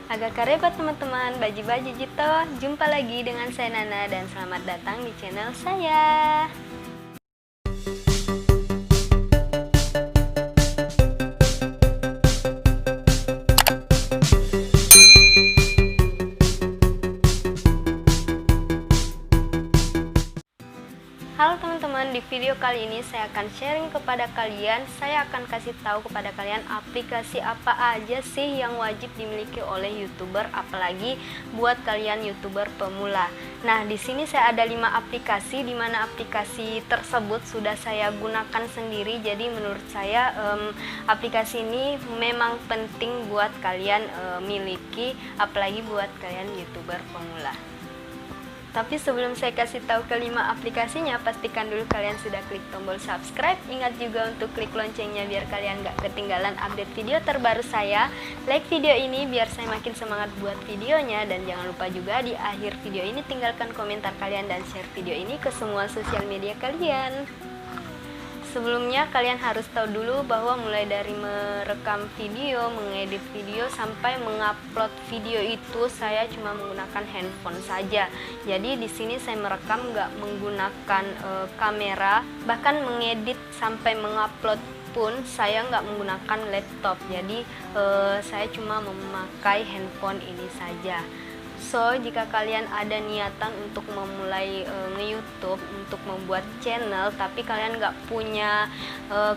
Agak karebat teman-teman, baji-baji jito. Jumpa lagi dengan saya Nana dan selamat datang di channel saya. Halo teman-teman, di video kali ini saya akan sharing kepada kalian. Saya akan kasih tahu kepada kalian aplikasi apa aja sih yang wajib dimiliki oleh YouTuber, apalagi buat kalian YouTuber pemula. Nah, di sini saya ada 5 aplikasi, di mana aplikasi tersebut sudah saya gunakan sendiri. Jadi menurut saya aplikasi ini memang penting buat kalian miliki, apalagi buat kalian YouTuber pemula. Tapi sebelum saya kasih tahu kelima aplikasinya, pastikan dulu kalian sudah klik tombol subscribe. Ingat juga untuk klik loncengnya biar kalian gak ketinggalan update video terbaru saya. Like video ini biar saya makin semangat buat videonya. Dan jangan lupa juga di akhir video ini tinggalkan komentar kalian dan share video ini ke semua sosial media kalian. Sebelumnya kalian harus tahu dulu bahwa mulai dari merekam video, mengedit video, sampai mengupload video itu saya cuma menggunakan handphone saja. Jadi di sini saya merekam nggak menggunakan kamera, bahkan mengedit sampai mengupload pun saya nggak menggunakan laptop. Jadi saya cuma memakai handphone ini saja. So, jika kalian ada niatan untuk memulai nge-YouTube, untuk membuat channel, tapi kalian nggak punya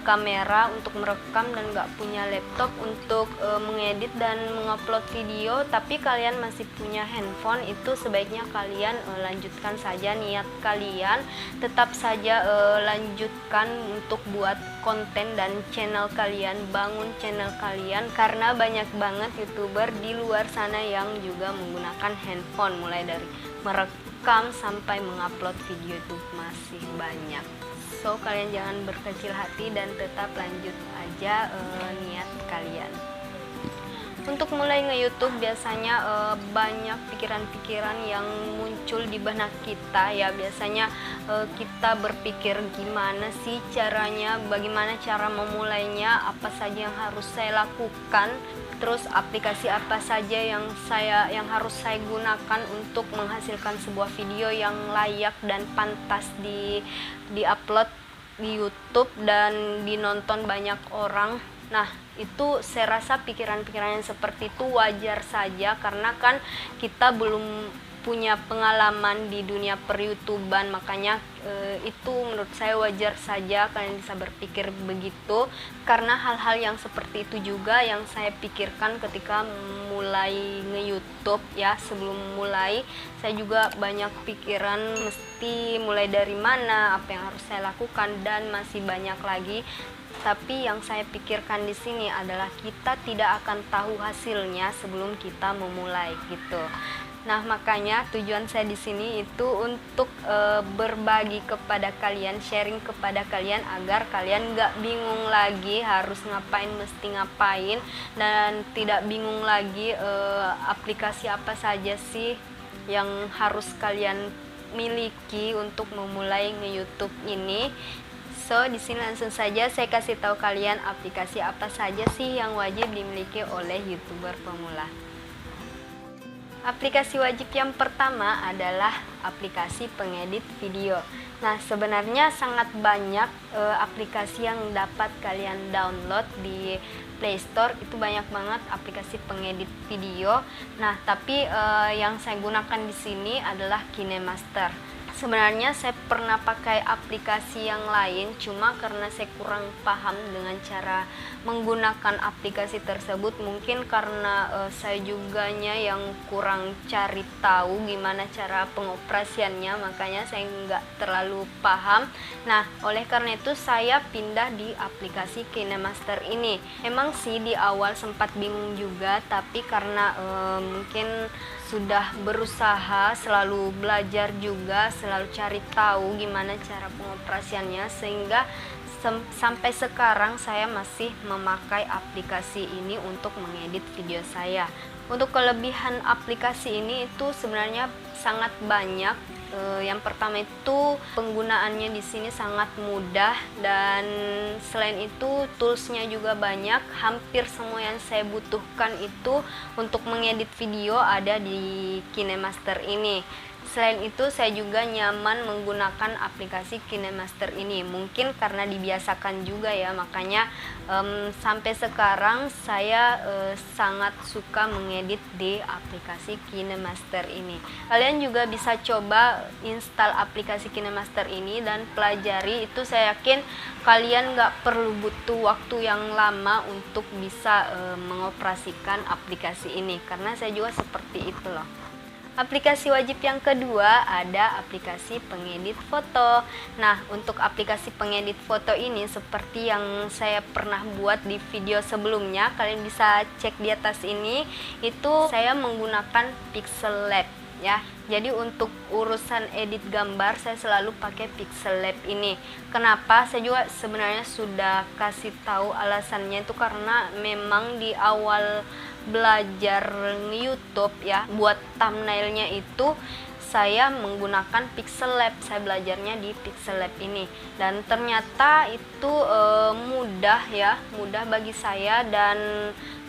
kamera untuk merekam dan nggak punya laptop untuk mengedit dan mengupload video, tapi kalian masih punya handphone, itu sebaiknya kalian lanjutkan saja niat kalian. Tetap saja lanjutkan untuk buat konten dan channel kalian, bangun channel kalian, karena banyak banget YouTuber di luar sana yang juga menggunakan handphone, mulai dari merekam sampai mengupload video itu masih banyak. So, kalian jangan berkecil hati dan tetap lanjut aja niat kalian. Untuk mulai nge-YouTube biasanya banyak pikiran-pikiran yang muncul di benak kita ya. Biasanya kita berpikir gimana sih caranya, bagaimana cara memulainya, apa saja yang harus saya lakukan, terus aplikasi apa saja yang harus saya gunakan untuk menghasilkan sebuah video yang layak dan pantas di-upload di YouTube dan dinonton banyak orang. Nah, itu saya rasa pikiran-pikiran yang seperti itu wajar saja, karena kan kita belum punya pengalaman di dunia per-YouTuban, makanya itu menurut saya wajar saja kalian bisa berpikir begitu, karena hal-hal yang seperti itu juga yang saya pikirkan ketika mulai nge-YouTube ya. Sebelum mulai saya juga banyak pikiran, mesti mulai dari mana, apa yang harus saya lakukan, dan masih banyak lagi. Tapi yang saya pikirkan di sini adalah kita tidak akan tahu hasilnya sebelum kita memulai gitu. Nah, makanya tujuan saya di sini itu untuk berbagi kepada kalian, sharing kepada kalian agar kalian nggak bingung lagi harus ngapain, mesti ngapain, dan tidak bingung lagi aplikasi apa saja sih yang harus kalian miliki untuk memulai nge-YouTube ini. So, di sini langsung saja saya kasih tahu kalian aplikasi apa saja sih yang wajib dimiliki oleh YouTuber pemula. Aplikasi wajib yang pertama adalah aplikasi pengedit video. Nah, sebenarnya sangat banyak aplikasi yang dapat kalian download di Play Store, itu banyak banget aplikasi pengedit video. Nah, tapi yang saya gunakan di sini adalah KineMaster. Sebenarnya saya pernah pakai aplikasi yang lain, cuma karena saya kurang paham dengan cara menggunakan aplikasi tersebut. Mungkin karena saya juganya yang kurang cari tahu gimana cara pengoperasiannya, makanya saya nggak terlalu paham. Nah, oleh karena itu saya pindah di aplikasi KineMaster ini. Emang sih di awal sempat bingung juga, tapi karena mungkin sudah berusaha, selalu belajar juga, selalu cari tahu gimana cara pengoperasiannya, sehingga sampai sekarang saya masih memakai aplikasi ini untuk mengedit video saya. Untuk kelebihan aplikasi ini itu sebenarnya sangat banyak. Yang pertama itu penggunaannya di sini sangat mudah, dan selain itu toolsnya juga banyak. Hampir semua yang saya butuhkan itu untuk mengedit video ada di KineMaster ini. Selain itu saya juga nyaman menggunakan aplikasi KineMaster ini. Mungkin karena dibiasakan juga ya, makanya sampai sekarang saya sangat suka mengedit di aplikasi KineMaster ini. Kalian juga bisa coba install aplikasi KineMaster ini dan pelajari. Itu saya yakin kalian nggak perlu butuh waktu yang lama untuk bisa mengoperasikan aplikasi ini, karena saya juga seperti itu loh. Aplikasi wajib yang kedua ada aplikasi pengedit foto. Nah, untuk aplikasi pengedit foto ini seperti yang saya pernah buat di video sebelumnya, kalian bisa cek di atas ini. Itu saya menggunakan Pixel Lab ya. Jadi untuk urusan edit gambar saya selalu pakai Pixel Lab ini. Kenapa? Saya juga sebenarnya sudah kasih tahu alasannya, itu karena memang di awal belajar YouTube ya, buat thumbnailnya itu saya menggunakan Pixel Lab. Saya belajarnya di Pixel Lab ini, dan ternyata itu mudah ya, mudah bagi saya, dan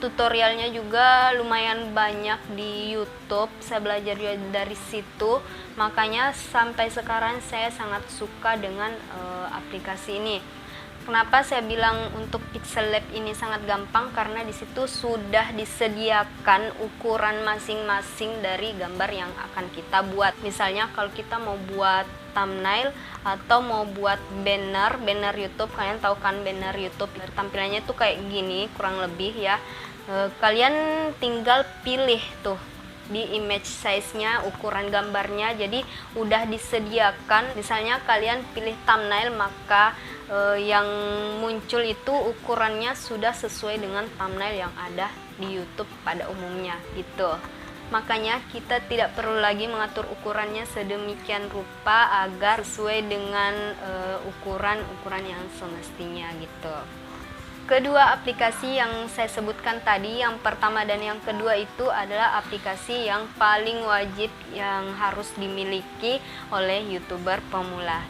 tutorialnya juga lumayan banyak di YouTube. Saya belajar dari situ, makanya sampai sekarang saya sangat suka dengan aplikasi ini. Kenapa saya bilang untuk Pixel Lab ini sangat gampang? Karena di situ sudah disediakan ukuran masing-masing dari gambar yang akan kita buat. Misalnya kalau kita mau buat thumbnail atau mau buat banner YouTube, kalian tahu kan banner YouTube tampilannya tuh kayak gini kurang lebih ya. Kalian tinggal pilih tuh di image size-nya, ukuran gambarnya, jadi udah disediakan. Misalnya kalian pilih thumbnail, maka yang muncul itu ukurannya sudah sesuai dengan thumbnail yang ada di YouTube pada umumnya gitu. Makanya kita tidak perlu lagi mengatur ukurannya sedemikian rupa agar sesuai dengan ukuran-ukuran yang semestinya gitu. Kedua aplikasi yang saya sebutkan tadi, yang pertama dan yang kedua itu adalah aplikasi yang paling wajib yang harus dimiliki oleh YouTuber pemula.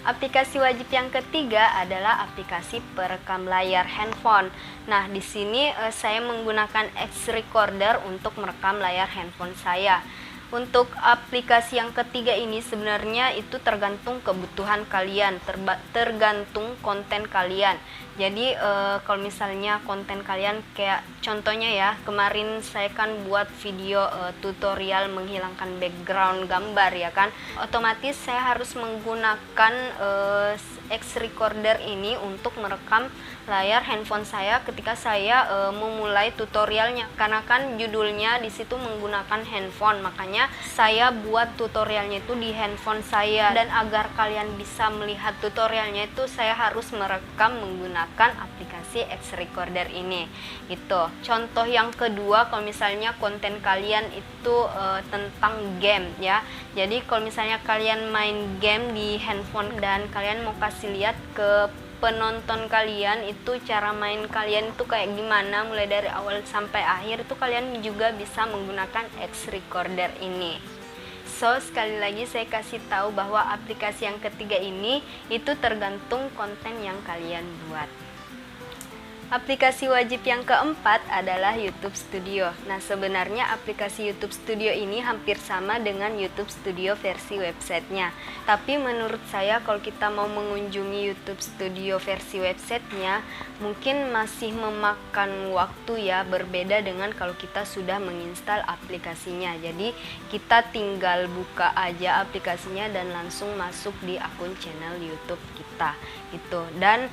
Aplikasi wajib yang ketiga adalah aplikasi perekam layar handphone. Nah, di sini saya menggunakan X Recorder untuk merekam layar handphone saya. Untuk aplikasi yang ketiga ini sebenarnya itu tergantung kebutuhan kalian, tergantung konten kalian. Jadi kalau misalnya konten kalian kayak contohnya ya, kemarin saya kan buat video tutorial menghilangkan background gambar ya kan. Otomatis saya harus menggunakan X Recorder ini untuk merekam layar handphone saya ketika saya memulai tutorialnya, karena kan judulnya di situ menggunakan handphone, makanya saya buat tutorialnya itu di handphone saya. Dan agar kalian bisa melihat tutorialnya itu saya harus merekam menggunakan aplikasi X Recorder ini. Itu contoh yang kedua. Kalau misalnya konten kalian itu tentang game ya, jadi kalau misalnya kalian main game di handphone dan kalian mau kasih lihat ke penonton kalian itu cara main kalian itu kayak gimana mulai dari awal sampai akhir, itu kalian juga bisa menggunakan X Recorder ini. So, sekali lagi saya kasih tahu bahwa aplikasi yang ketiga ini itu tergantung konten yang kalian buat. Aplikasi wajib yang keempat adalah YouTube Studio. Nah, sebenarnya aplikasi YouTube Studio ini hampir sama dengan YouTube Studio versi websitenya. Tapi menurut saya kalau kita mau mengunjungi YouTube Studio versi websitenya, mungkin masih memakan waktu ya, berbeda dengan kalau kita sudah menginstal aplikasinya. Jadi kita tinggal buka aja aplikasinya dan langsung masuk di akun channel YouTube kita gitu. Dan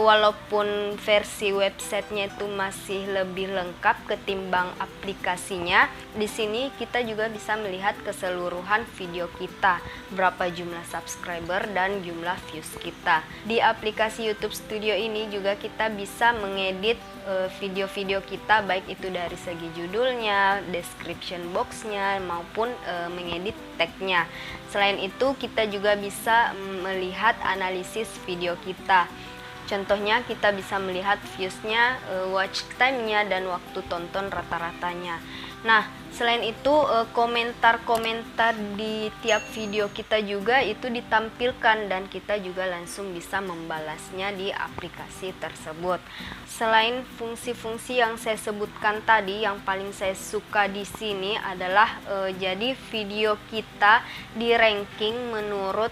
walaupun versi websitenya itu masih lebih lengkap ketimbang aplikasinya, di sini kita juga bisa melihat keseluruhan video kita, berapa jumlah subscriber dan jumlah views kita. Di aplikasi YouTube Studio ini juga kita bisa mengedit video-video kita, baik itu dari segi judulnya, description boxnya, maupun mengedit tagnya. Selain itu kita juga bisa melihat analisis video kita. Contohnya kita bisa melihat viewsnya, watch time-nya, dan waktu tonton rata-ratanya. Nah, Selain itu komentar-komentar di tiap video kita juga itu ditampilkan dan kita juga langsung bisa membalasnya di aplikasi tersebut. Selain fungsi-fungsi yang saya sebutkan tadi, yang paling saya suka di sini adalah jadi video kita di ranking menurut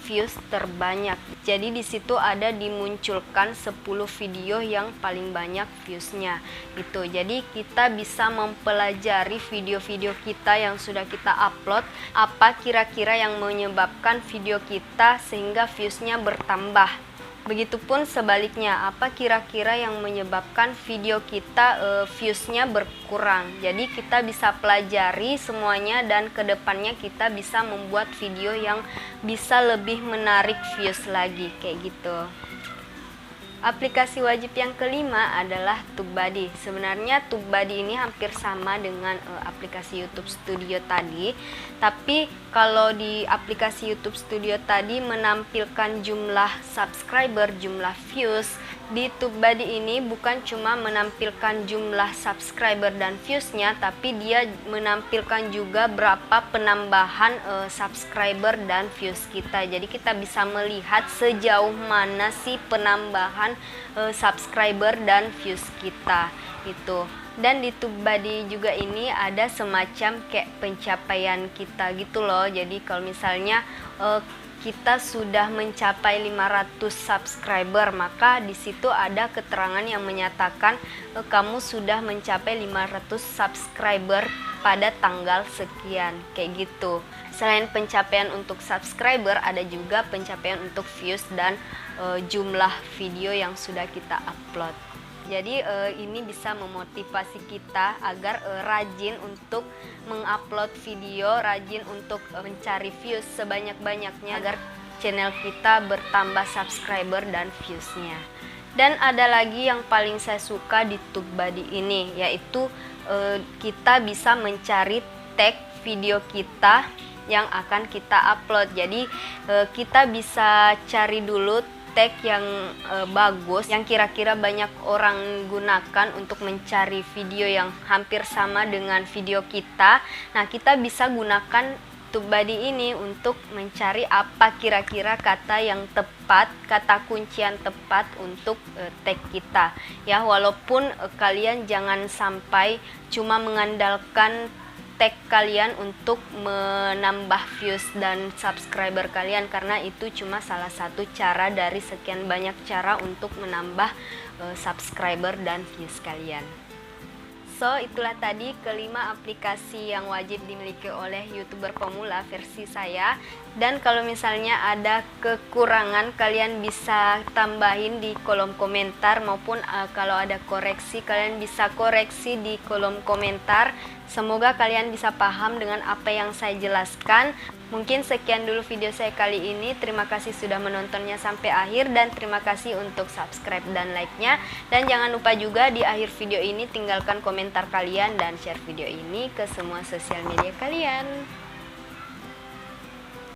views terbanyak. Jadi di situ ada dimunculkan 10 video yang paling banyak viewsnya gitu. Jadi kita bisa mempelajari video-video kita yang sudah kita upload, apa kira-kira yang menyebabkan video kita sehingga viewsnya bertambah. Begitupun sebaliknya, apa kira-kira yang menyebabkan video kita viewsnya berkurang. Jadi kita bisa pelajari semuanya dan kedepannya kita bisa membuat video yang bisa lebih menarik views lagi kayak gitu. Aplikasi wajib yang kelima adalah TubeBuddy. Sebenarnya TubeBuddy ini hampir sama dengan aplikasi YouTube Studio tadi, tapi kalau di aplikasi YouTube Studio tadi menampilkan jumlah subscriber, jumlah views. Di TubeBuddy ini bukan cuma menampilkan jumlah subscriber dan viewsnya, tapi dia menampilkan juga berapa penambahan subscriber dan views kita. Jadi kita bisa melihat sejauh mana sih penambahan subscriber dan views kita itu. Dan di TubeBuddy juga ini ada semacam kayak pencapaian kita gitu loh. Jadi kalau misalnya kita sudah mencapai 500 subscriber, maka di situ ada keterangan yang menyatakan kamu sudah mencapai 500 subscriber pada tanggal sekian kayak gitu. Selain pencapaian untuk subscriber, ada juga pencapaian untuk views dan jumlah video yang sudah kita upload. Jadi ini bisa memotivasi kita agar rajin untuk mengupload video, rajin untuk mencari views sebanyak-banyaknya agar channel kita bertambah subscriber dan viewsnya. Dan ada lagi yang paling saya suka di TubeBuddy ini, yaitu kita bisa mencari tag video kita yang akan kita upload. Jadi kita bisa cari dulu tag yang bagus, yang kira-kira banyak orang gunakan untuk mencari video yang hampir sama dengan video kita. Nah, kita bisa gunakan TubeBuddy ini untuk mencari apa kira-kira kata yang tepat, kata kuncian tepat untuk tag kita. Ya, walaupun kalian jangan sampai cuma mengandalkan tag kalian untuk menambah views dan subscriber kalian, karena itu cuma salah satu cara dari sekian banyak cara untuk menambah subscriber dan views kalian. So, itulah tadi kelima aplikasi yang wajib dimiliki oleh YouTuber pemula versi saya. Dan kalau misalnya ada kekurangan, kalian bisa tambahin di kolom komentar, maupun kalau ada koreksi, kalian bisa koreksi di kolom komentar. Semoga kalian bisa paham dengan apa yang saya jelaskan. Mungkin sekian dulu video saya kali ini. Terima kasih sudah menontonnya sampai akhir, dan terima kasih untuk subscribe dan like-nya. Dan jangan lupa juga di akhir video ini tinggalkan komentar kalian dan share video ini ke semua sosial media kalian.